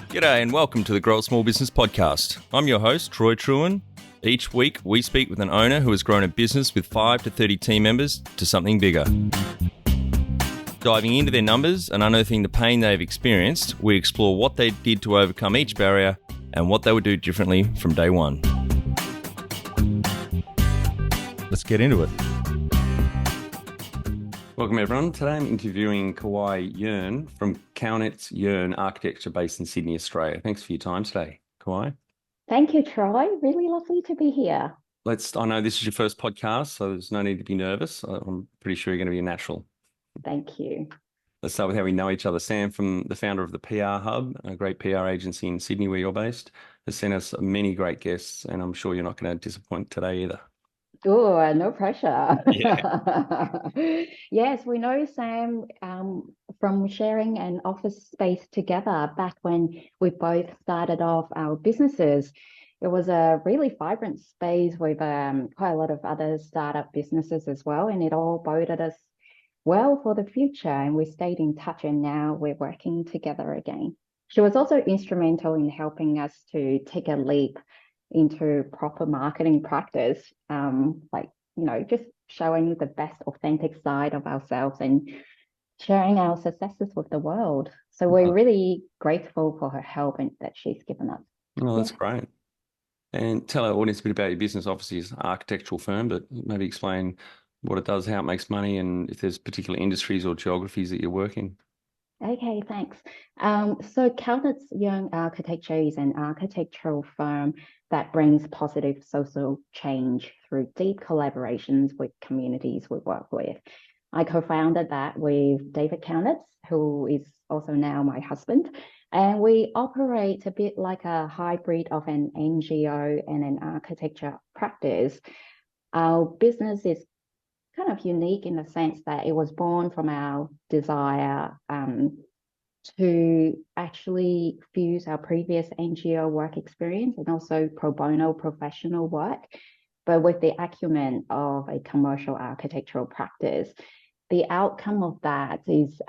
G'day and welcome to the Grow a Small Business Podcast. I'm your host, Troy Trewin. Each week, we speak with an owner who has grown a business with 5 to 30 team members to something bigger. Diving into their numbers and unearthing the pain they've experienced, we explore what they did to overcome each barrier and what they would do differently from day one. Let's get into it. Welcome everyone. Today I'm interviewing Ka Wai Yeung from Kaunitz Yeung Architecture based in Sydney, Australia. Thanks for your time today, Ka Wai. Thank you, Troy. Really lovely to be here. I know this is your first podcast, so there's no need to be nervous. I'm pretty sure you're going to be a natural. Thank you. Let's start with how we know each other. Sam, from the founder of the PR Hub, a great PR agency in Sydney where you're based, has sent us many great guests, and I'm sure you're not going to disappoint today either. Oh, no pressure. Yeah. Yes, we know Sam from sharing an office space together back when we both started off our businesses. It was a really vibrant space with quite a lot of other startup businesses as well, and it all boded us well for the future. And we stayed in touch, and now we're working together again. She was also instrumental in helping us to take a leap into proper marketing practice, just showing the best authentic side of ourselves and sharing our successes with the world. So we're really grateful for her help and that she's given us. Oh, that's great. And tell our audience a bit about your business. Obviously, it's an architectural firm, but maybe explain what it does, how it makes money, and if there's particular industries or geographies that you work in. Okay, thanks. So Kaunitz Yeung Architecture is an architectural firm that brings positive social change through deep collaborations with communities we work with. I co-founded that with David Kaunitz, who is also now my husband, and we operate a bit like a hybrid of an NGO and an architecture practice. Our business is kind of unique in the sense that it was born from our desire to actually fuse our previous NGO work experience and also pro bono professional work, but with the acumen of a commercial architectural practice. The outcome of that is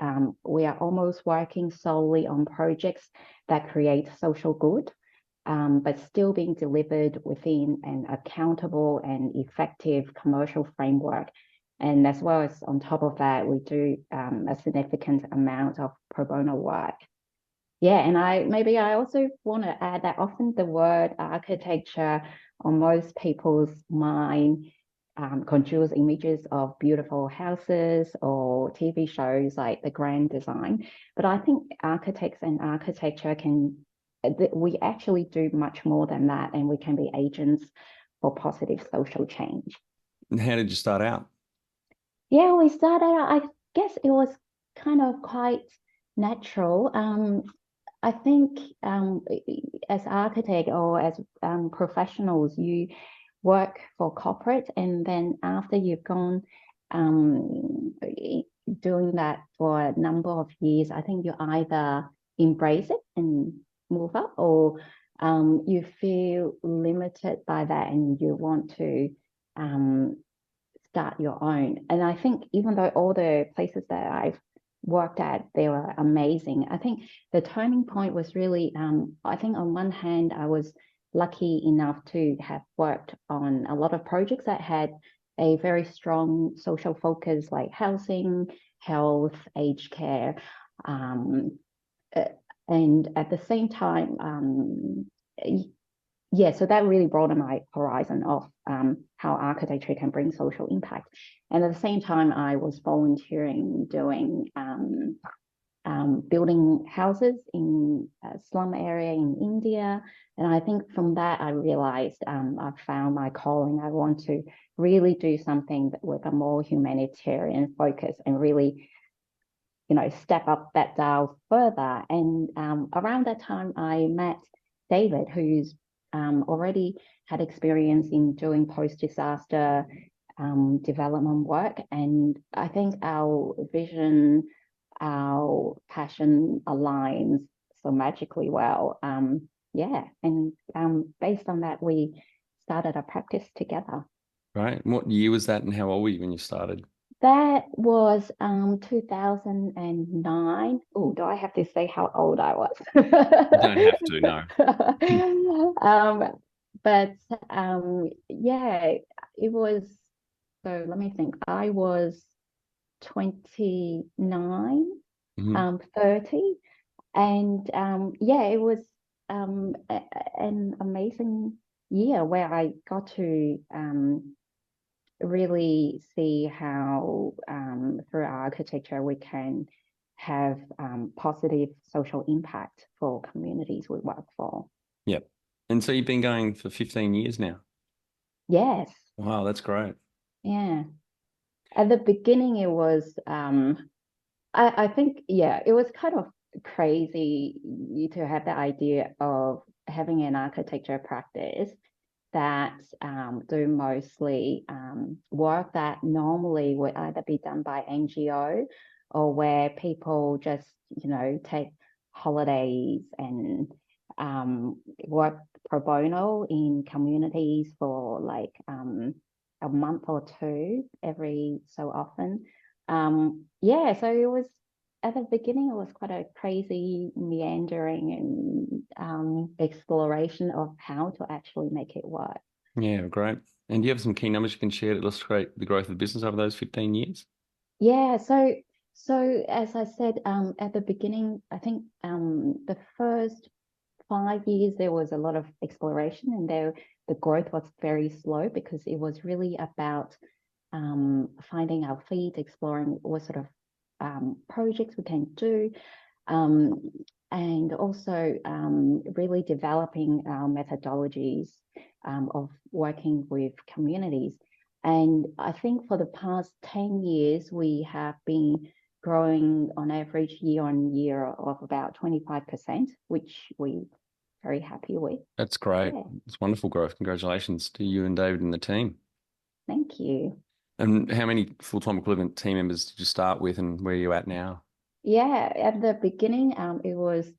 we are almost working solely on projects that create social good, but still being delivered within an accountable and effective commercial framework. And as well as on top of that, we do a significant amount of pro bono work. Yeah, and I also want to add that often the word architecture on most people's mind conjures images of beautiful houses or TV shows like the grand design. But I think architects and architecture we actually do much more than that, and we can be agents for positive social change. And how did you start out? Yeah, we started out, I guess it was kind of quite natural. I think as architect or as professionals, you work for corporate, and then after you've gone doing that for a number of years, I think you either embrace it and move up, or you feel limited by that and you want to start your own. And I think even though all the places that I've worked at, they were amazing, I think the turning point was really, I think on one hand, I was lucky enough to have worked on a lot of projects that had a very strong social focus, like housing, health, aged care. And at the same time, so that really broadened my horizon of how architecture can bring social impact. And at the same time, I was volunteering doing building houses in a slum area in India. And I think from that, I realized I've found my calling. I want to really do something with a more humanitarian focus and really, step up that dial further. And around that time, I met David, who's already had experience in doing post-disaster development work. And I think our vision, our passion aligns so magically well. And based on that, we started a practice together. Right. And what year was that and how old were you when you started? That was 2009. Oh, do I have to say how old I was? You don't have to, no. um, but yeah, it was, so let me think. I was 29, Mhm. 30, and yeah, it was an amazing year where I got to really see how through architecture we can have positive social impact for communities we work for. Yep. And so you've been going for 15 years now. Yes, Wow, that's great. yeah. At the beginning, it was I think yeah, it was kind of crazy to have the idea of having an architecture practice that do mostly work that normally would either be done by NGO or where people just, take holidays and work pro bono in communities for like a month or two every so often. Yeah, so it was at the beginning, it was quite a crazy meandering and exploration of how to actually make it work. Yeah, great. And do you have some key numbers you can share to illustrate the growth of the business over those 15 years? Yeah, so as I said at the beginning, I think the first 5 years there was a lot of exploration and the growth was very slow because it was really about finding our feet, exploring what sort of projects we can do, um, and also really developing our methodologies of working with communities. And I think for the past 10 years, we have been growing on average year on year of about 25%, which we're very happy with. That's great. Yeah, It's wonderful growth. Congratulations to you and David and the team. thank you. And how many full-time equivalent team members did you start with and where are you at now? Yeah, at the beginning, it was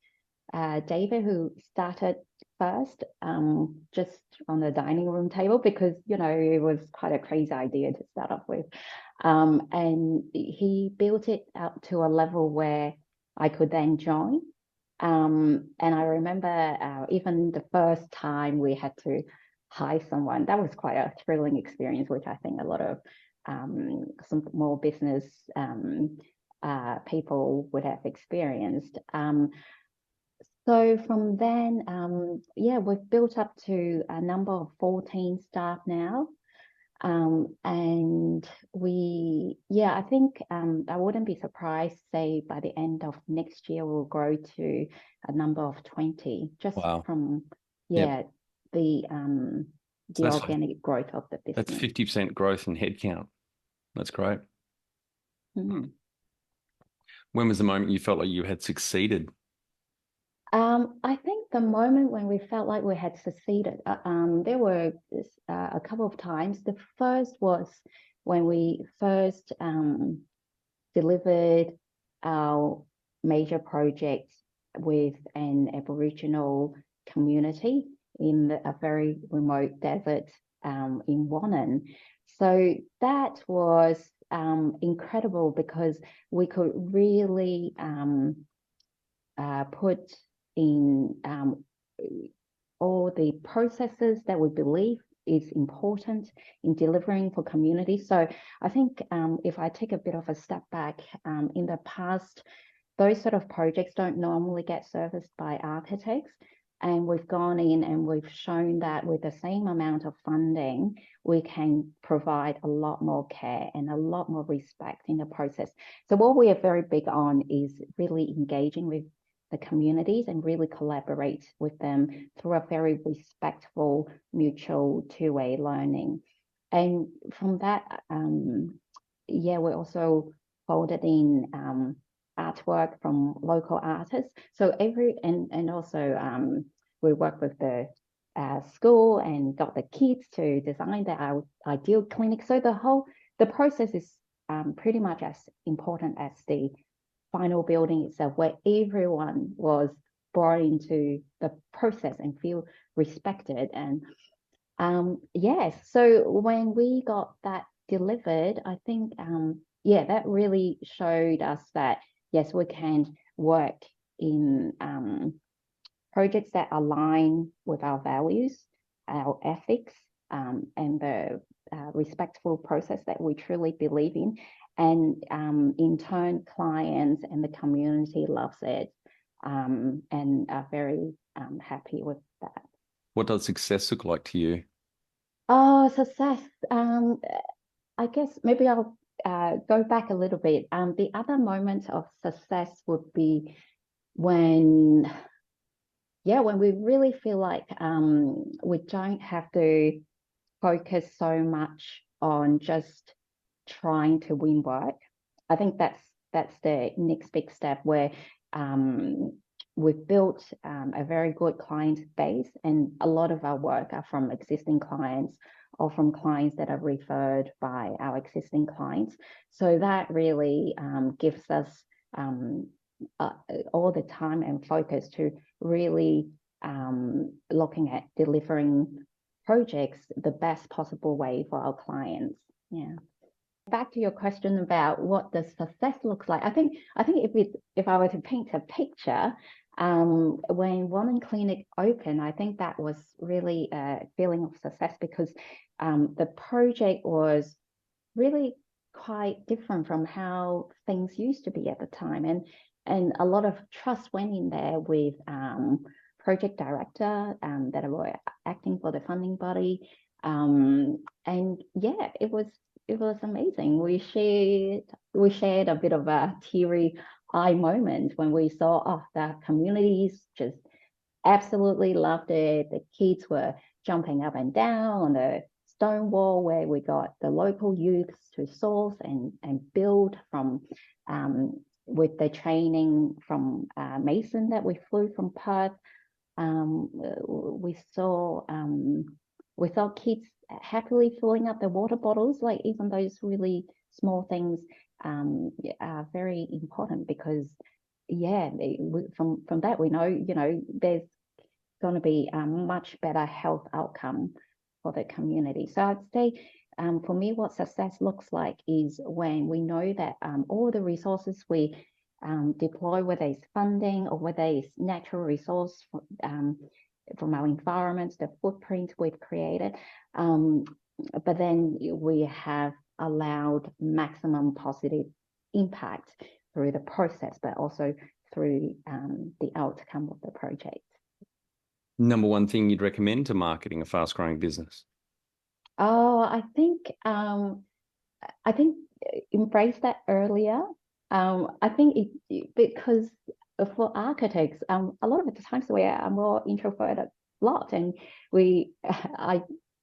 David who started first, just on the dining room table because it was quite a crazy idea to start off with, and he built it up to a level where I could then join. And I remember even the first time we had to hire someone, that was quite a thrilling experience, which I think a lot of some more business people would have experienced. So from then, yeah, we've built up to a number of 14 staff now. And yeah, I think I wouldn't be surprised, say by the end of next year, we'll grow to a number of 20, just Wow. from, Yep. yeah, the So the organic growth of the that's business. 50% growth in headcount. That's great. Mhm. When was the moment you felt like you had succeeded? I think the moment when we felt like we had succeeded, there were a couple of times. The first was when we first delivered our major project with an Aboriginal community in a very remote desert in Wannon. So that was incredible because we could really put in all the processes that we believe is important in delivering for communities. So I think if I take a bit of a step back, in the past, those sort of projects don't normally get serviced by architects. And we've gone in and we've shown that with the same amount of funding, we can provide a lot more care and a lot more respect in the process. So what we are very big on is really engaging with the communities and really collaborate with them through a very respectful, mutual two-way learning. And from that, yeah, we also folded in artwork from local artists. So and also we work with the school and got the kids to design their ideal clinic. So the process is pretty much as important as the final building itself, where everyone was brought into the process and feel respected. And yes, so when we got that delivered, I think yeah, that really showed us that yes, we can work in projects that align with our values, our ethics, and the respectful process that we truly believe in. And in turn, clients and the community loves it, and are very happy with that. What does success look like to you? Oh, success. I guess maybe I'll go back a little bit. The other moment of success would be when, yeah, when we really feel like we don't have to focus so much on just trying to win work. I think that's the next big step where um, we've built a very good client base, and a lot of our work are from existing clients or from clients that are referred by our existing clients. So that really gives us um, all the time and focus to really looking at delivering projects the best possible way for our clients. Yeah. Back to your question about what does success looks like. I think if I were to paint a picture, when One Clinic opened, I think that was really a feeling of success because the project was really quite different from how things used to be at the time, and a lot of trust went in there with project director that were acting for the funding body, and yeah, it was amazing. We shared a bit of a teary eye moment when we saw, oh, the communities just absolutely loved it. The kids were jumping up and down on the stone wall where we got the local youths to source and build from with the training from Mason that we flew from Perth. Um, we saw kids happily filling up their water bottles. Like even those really small things are very important because yeah, from that we know there's going to be a much better health outcome for the community. So I'd say for me, what success looks like is when we know that all the resources we deploy, whether it's funding or whether it's natural resource from our environments, the footprint we've created, but then we have allowed maximum positive impact through the process, but also through the outcome of the project. Number one thing you'd recommend to marketing a fast-growing business? Oh, I think embrace that earlier. I think because for architects, a lot of the times we are more introverted lot, and we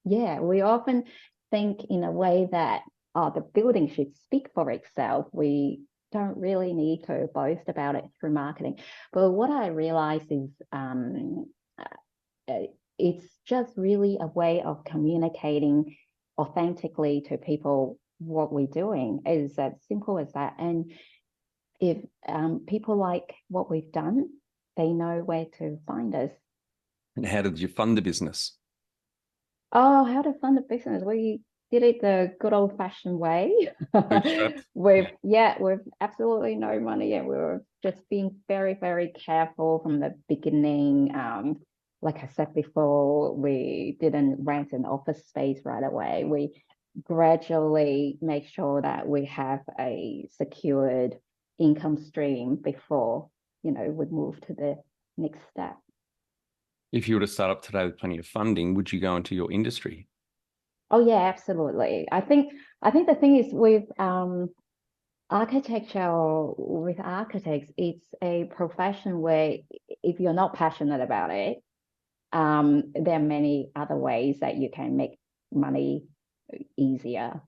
often think in a way that the building should speak for itself. We don't really need to boast about it through marketing. But what I realize is it's just really a way of communicating authentically to people what we're doing. Is as simple as that. And if people like what we've done, they know where to find us. And how did you fund the business? Oh, how to fund the business? We did it the good old fashioned way. Bootstrapped? With absolutely no money, and we were just being very, very careful from the beginning. Like I said before, we didn't rent an office space right away. We gradually make sure that we have a secured income stream before, we move to the next step. If you were to start up today with plenty of funding, would you go into your industry? Oh yeah, absolutely. I think the thing is with architecture or with architects, it's a profession where if you're not passionate about it, there are many other ways that you can make money easier.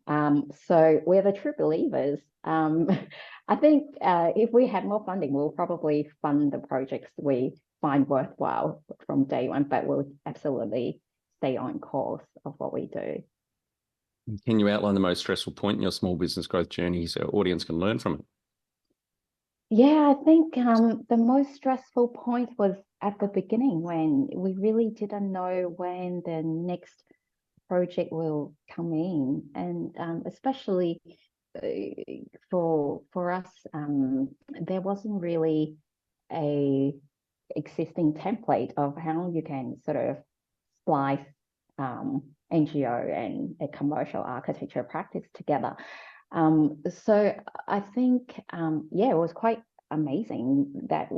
So we're the true believers. I think if we had more funding, we'll probably fund the projects we find worthwhile from day one, but we'll absolutely stay on course of what we do. Can you outline the most stressful point in your small business growth journey so our audience can learn from it? Yeah, I think the most stressful point was at the beginning when we really didn't know when the next project will come in, and especially for us, there wasn't really a existing template of how you can sort of splice NGO and a commercial architecture practice together. So I think, yeah, it was quite amazing that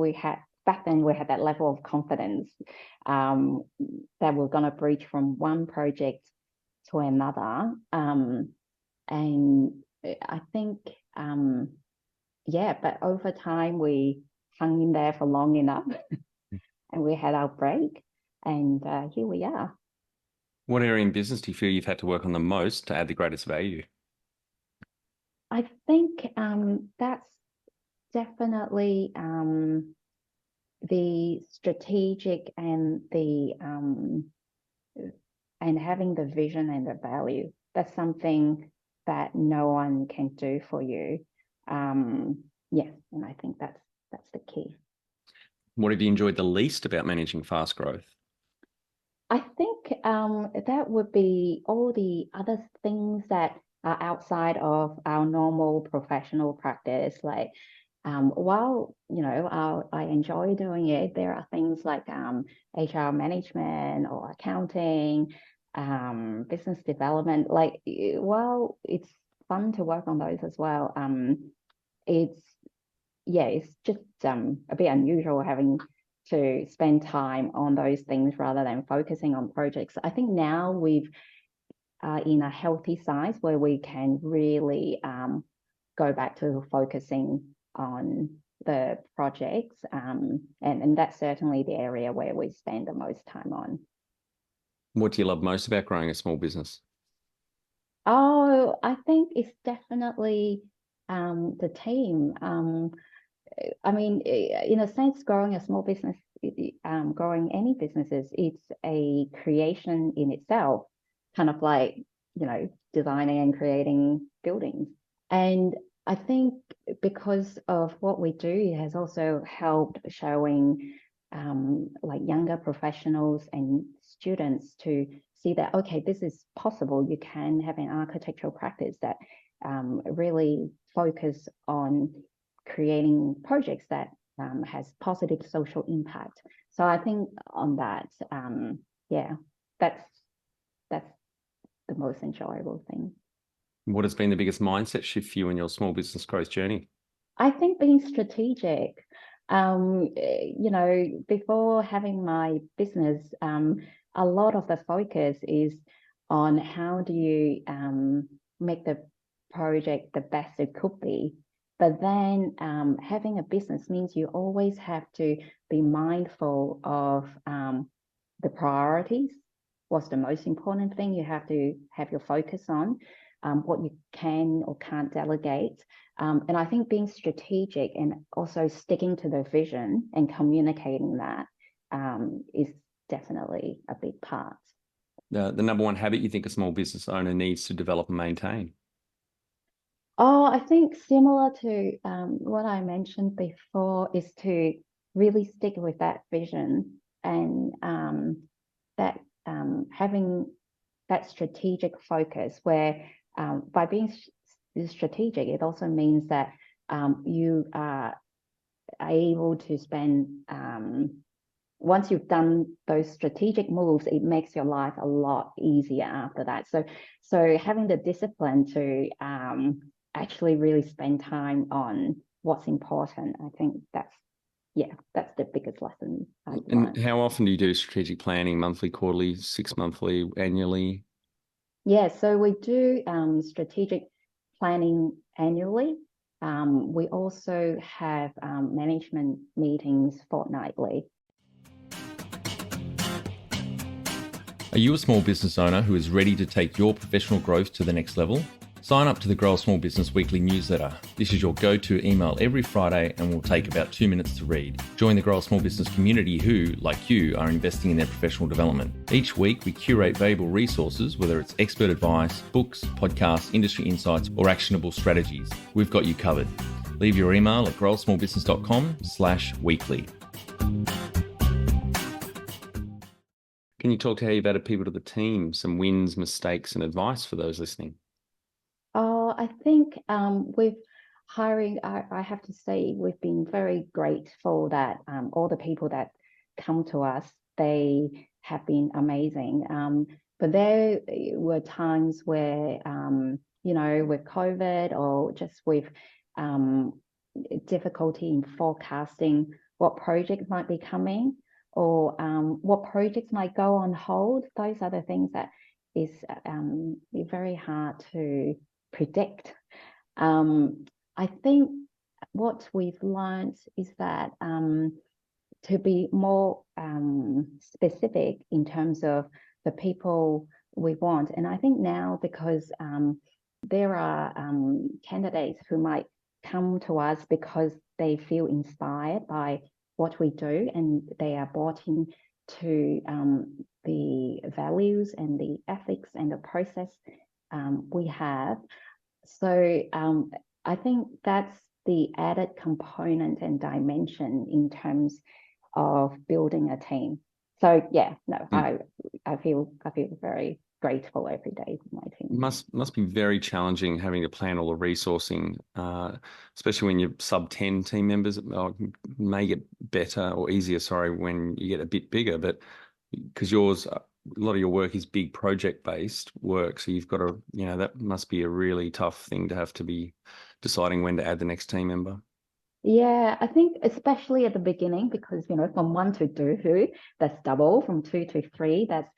back then we had that level of confidence that we're going to bridge from one project to another. And I think, yeah, but over time we hung in there for long enough and we had our break, and here we are. What area in business do you feel you've had to work on the most to add the greatest value? I think that's definitely the strategic and the and having the vision and the value. That's something that no one can do for you. Yeah, and I think that's the key. What have you enjoyed the least about managing fast growth? I think that would be all the other things that are outside of our normal professional practice. Like, while I enjoy doing it, there are things like HR management or accounting, business development. Like, while it's fun to work on those as well, it's just a bit unusual having to spend time on those things rather than focusing on projects. I think now we've in a healthy size where we can really go back to focusing on the projects, and that's certainly the area where we spend the most time on. What do you love most about growing a small business? Oh, I think it's definitely the team. I mean, in a sense, growing a small business, growing any businesses, it's a creation in itself, kind of like, designing and creating buildings. And I think because of what we do, it has also helped showing like younger professionals and students to see that, okay, this is possible. You can have an architectural practice that really focus on creating projects that has positive social impact. So I think on that, yeah, that's the most enjoyable thing. What has been the biggest mindset shift for you in your small business growth journey? I think being strategic. Before having my business, a lot of the focus is on how do you make the project the best it could be. But then having a business means you always have to be mindful of the priorities. What's the most important thing you have to have your focus on, what you can or can't delegate. And I think being strategic and also sticking to the vision and communicating that is definitely a big part. The number one habit you think a small business owner needs to develop and maintain? Oh, I think similar to what I mentioned before is to really stick with that vision and that having that strategic focus where by being strategic, it also means that you are able to spend, once you've done those strategic moves, it makes your life a lot easier after that. So having the discipline to actually really spend time on what's important, I think that's the biggest lesson I've learned. And how often do you do strategic planning? Monthly, quarterly, 6-monthly, annually? Yeah, so we do strategic planning annually. We also have management meetings fortnightly. Are you a small business owner who is ready to take your professional growth to the next level? Sign up to the Grow a Small Business Weekly newsletter. This is your go-to email every Friday and will take about 2 minutes to read. Join the Grow a Small Business community who, like you, are investing in their professional development. Each week, we curate valuable resources, whether it's expert advice, books, podcasts, industry insights, or actionable strategies. We've got you covered. Leave your email at growasmallbusiness.com/weekly. Can you talk to how you've added people to the team, some wins, mistakes, and advice for those listening? Oh, I think with hiring, I have to say we've been very grateful that all the people that come to us, they have been amazing. But there were times where, with COVID or just with difficulty in forecasting what projects might be coming or what projects might go on hold. Those are the things that is very hard to predict. I think what we've learned is that to be more specific in terms of the people we want. And I think now because there are candidates who might come to us because they feel inspired by what we do and they are bought into the values and the ethics and the process we have. So I think that's the added component and dimension in terms of building a team. So yeah, no, I feel very grateful every day for my team. Must be very challenging having to plan all the resourcing, especially when you're sub 10 team members. It may get better or easier, sorry, when you get a bit bigger, but because a lot of your work is big project based work, so you've got to, that must be a really tough thing to have to be deciding when to add the next team member. Yeah, I think especially at the beginning, because from 1 to 2, that's double. From 2 to 3, that's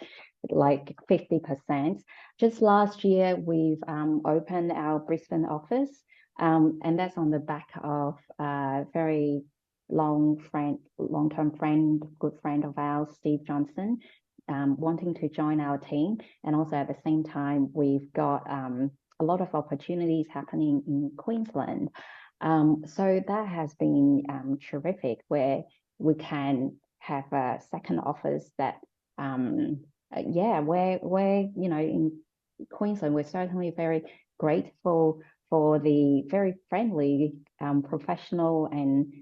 like 50%. Just last year, we've opened our Brisbane office, and that's on the back of a very long-term friend, good friend of ours, Steve Johnson, wanting to join our team. And also at the same time, we've got a lot of opportunities happening in Queensland. So that has been terrific, where we can have a second office that, we're in Queensland, we're certainly very grateful for the very friendly, professional and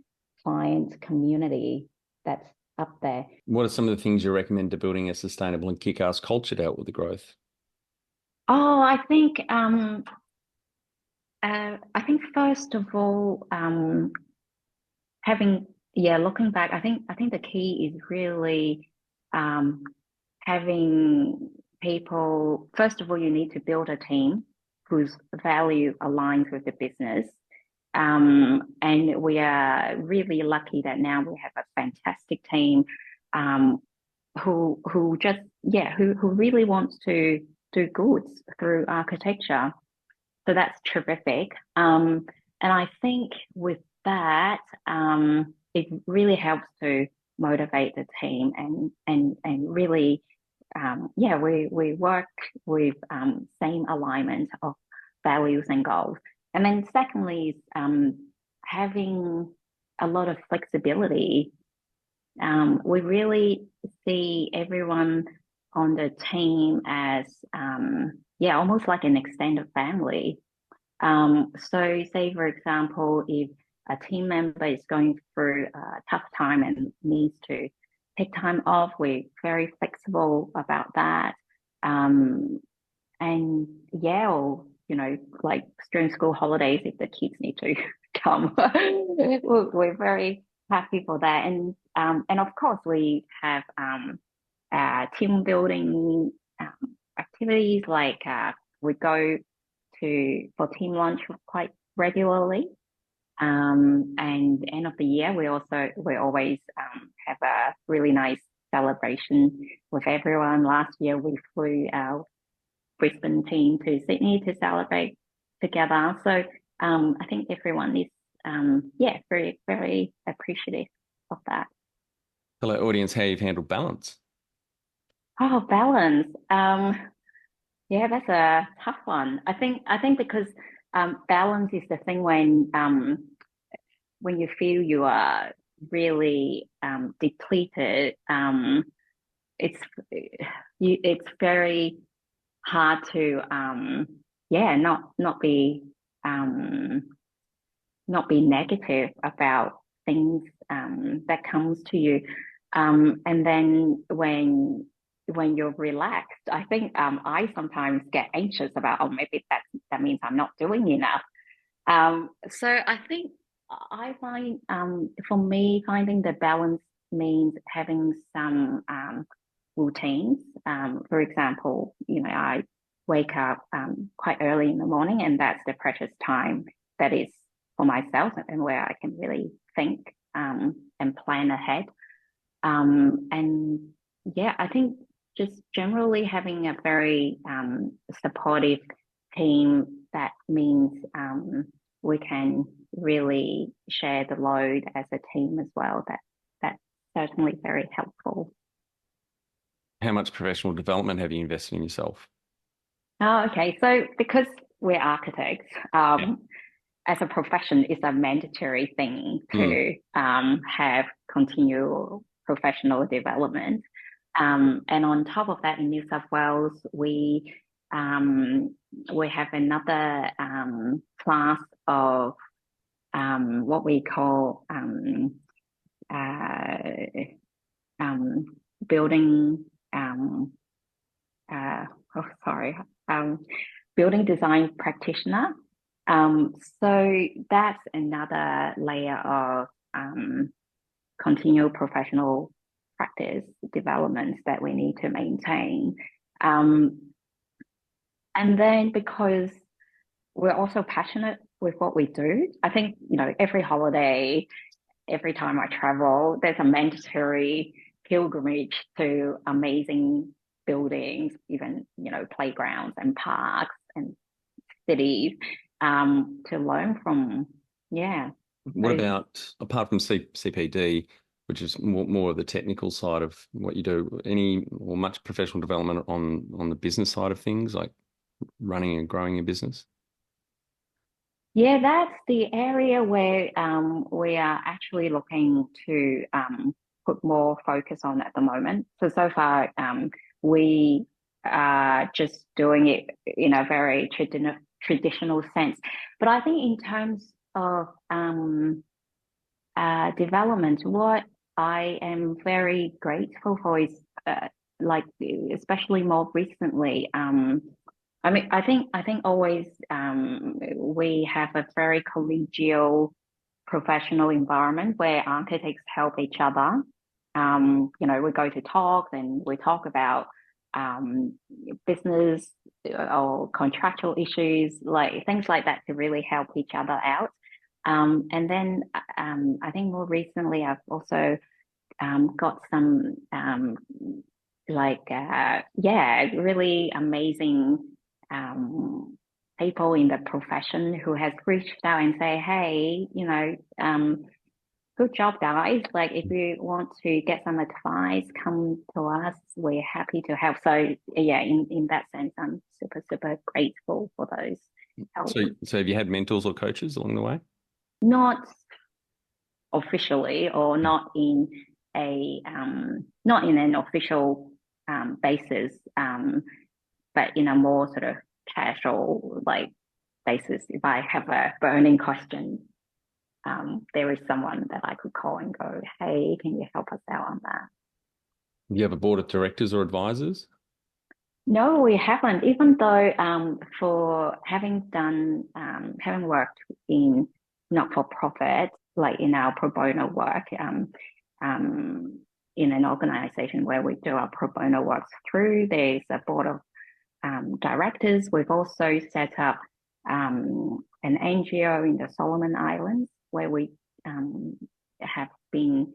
client community that's up there. What are some of the things you recommend to building a sustainable and kick-ass culture to help with the growth? Oh, I think first of all, looking back, I think the key is really having people. First of all, you need to build a team whose value aligns with the business. And we are really lucky that now we have a fantastic team who really wants to do good through architecture. So that's terrific. And I think with that, it really helps to motivate the team and really, we work with same alignment of values and goals. And then secondly is having a lot of flexibility. We really see everyone on the team as almost like an extended family. So say, for example, if a team member is going through a tough time and needs to take time off, we're very flexible about that. Like during school holidays, if the kids need to come, we're very happy for that. And of course, we have team building activities like we go for team lunch quite regularly. And end of the year, we always have a really nice celebration with everyone. Last year, we flew our Brisbane team to Sydney to celebrate together. So I think everyone is very, very appreciative of that. Hello, audience, how you've handled balance? Oh, balance. That's a tough one. I think because balance is the thing when you feel you are really depleted. It's very hard to not be negative about things that comes to you. And then when when you're relaxed, I think I sometimes get anxious about, oh, maybe that means I'm not doing enough. So I think I find, for me, finding the balance means having some routines. For example, I wake up quite early in the morning, and that's the precious time that is for myself and where I can really think and plan ahead. And yeah, I think just generally having a very supportive team, that means we can really share the load as a team as well. That's certainly very helpful. How much professional development have you invested in yourself? Oh, okay. So because we're architects, as a profession, it's a mandatory thing to have continual professional development. And on top of that, in New South Wales, we have another class of what we call building. Building design practitioner. So that's another layer of continual professional practice development that we need to maintain. And then because we're also passionate with what we do, I think, every holiday, every time I travel, there's a mandatory pilgrimage to amazing buildings, even, playgrounds and parks and cities, to learn from. Yeah. What about, apart from CPD, which is more of the technical side of what you do, any or much professional development on the business side of things, like running and growing a business? Yeah, that's the area where we are actually looking to put more focus on at the moment. So far, we are just doing it in a very traditional sense. But I think in terms of development, what I am very grateful for is, especially more recently, I think always we have a very collegial professional environment where architects help each other. We go to talks and we talk about business or contractual issues, like things like that, to really help each other out. And then I think more recently I've also got some really amazing people in the profession who has reached out and say, hey, good job, guys. Like, if you want to get some advice, come to us. We're happy to help. So yeah, in that sense, I'm super, super grateful for those help. So have you had mentors or coaches along the way? Not officially, or not in an official basis, but in a more sort of casual basis. If I have a burning question, there is someone that I could call and go, hey, can you help us out on that? Do you have a board of directors or advisors? No, we haven't. Even though for having worked in not-for-profit, like in our pro bono work, in an organization where we do our pro bono work through, there's a board of directors. We've also set up an NGO in the Solomon Islands, where we have been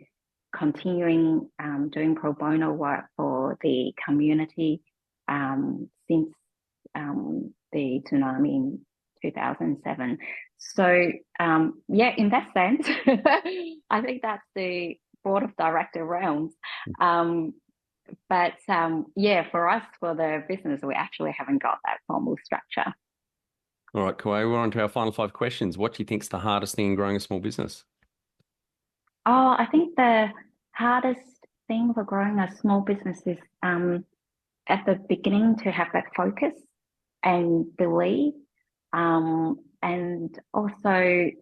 continuing doing pro bono work for the community since the tsunami in 2007. So in that sense, I think that's the board of director realms. But for us, for the business, we actually haven't got that formal structure. All right, Ka Wai, we're on to our final 5 questions. What do you think is the hardest thing in growing a small business? Oh, I think the hardest thing for growing a small business is at the beginning to have that focus and belief. And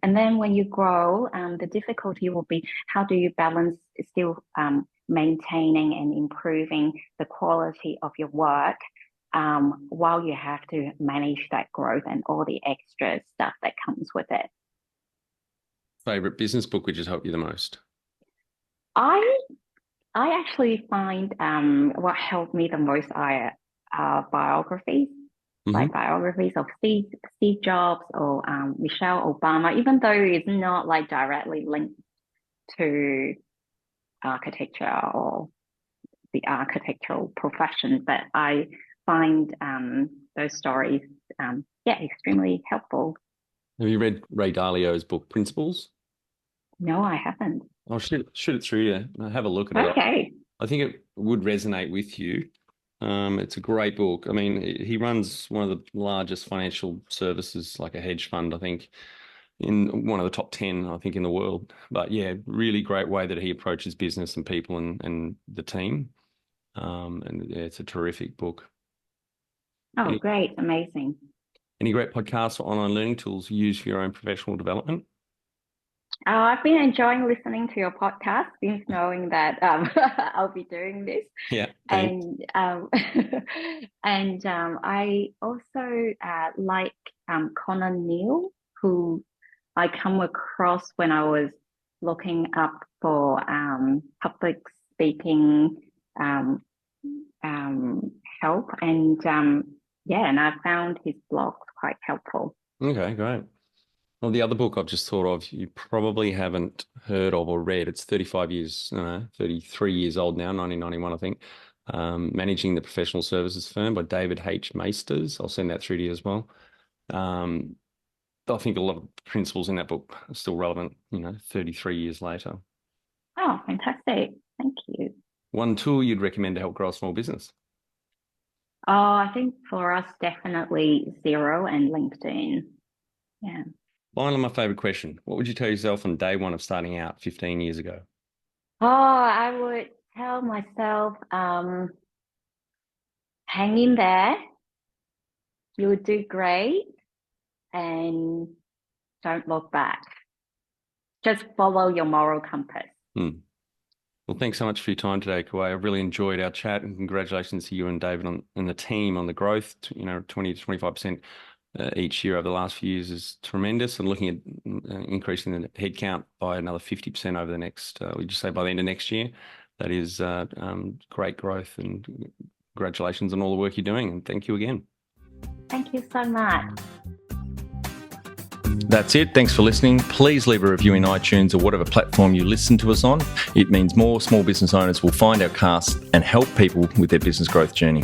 then when you grow, the difficulty will be, how do you balance still maintaining and improving the quality of your work while you have to manage that growth and all the extra stuff that comes with it. Favorite business book which has helped you the most? I actually find what helped me the most are biographies, like biographies of Steve Jobs or Michelle Obama, even though it's not like directly linked to architecture or the architectural profession, but I find those stories extremely helpful. Have you read Ray Dalio's book Principles? No, I haven't. I'll shoot it through you. Have a look at it. Okay. I think it would resonate with you. It's a great book. I mean, he runs one of the largest financial services, like a hedge fund, I think, in one of the top 10, I think, in the world. But yeah, really great way that he approaches business and people and the team. And yeah, it's a terrific book. Oh, great. Amazing. Any great podcasts or online learning tools you use for your own professional development? I've been enjoying listening to your podcast since knowing that I'll be doing this. Yeah, thanks. And I also like Kaunitz Yeung, who I come across when I was looking up for public speaking help, and and I found his blogs quite helpful. Okay, great. Well, the other book I've just thought of, you probably haven't heard of or read. It's 33 years old now, 1991, I think. Managing the Professional Services Firm by David H. Maesters. I'll send that through to you as well. I think a lot of principles in that book are still relevant, 33 years later. Oh, fantastic. Thank you. One tool you'd recommend to help grow a small business? Oh, I think for us, definitely Xero and LinkedIn. Yeah. Finally, my favorite question. What would you tell yourself on day one of starting out 15 years ago? Oh, I would tell myself, hang in there. You would do great, and don't look back. Just follow your moral compass. Well, thanks so much for your time today, Ka Wai. I've really enjoyed our chat, and congratulations to you and David and the team on the growth. 20 to 25% each year over the last few years is tremendous, and looking at increasing the headcount by another 50% over the next, would you say by the end of next year? That is great growth, and congratulations on all the work you're doing, and thank you again. Thank you so much. That's it. Thanks for listening. Please leave a review in iTunes or whatever platform you listen to us on. It means more small business owners will find our cast and help people with their business growth journey.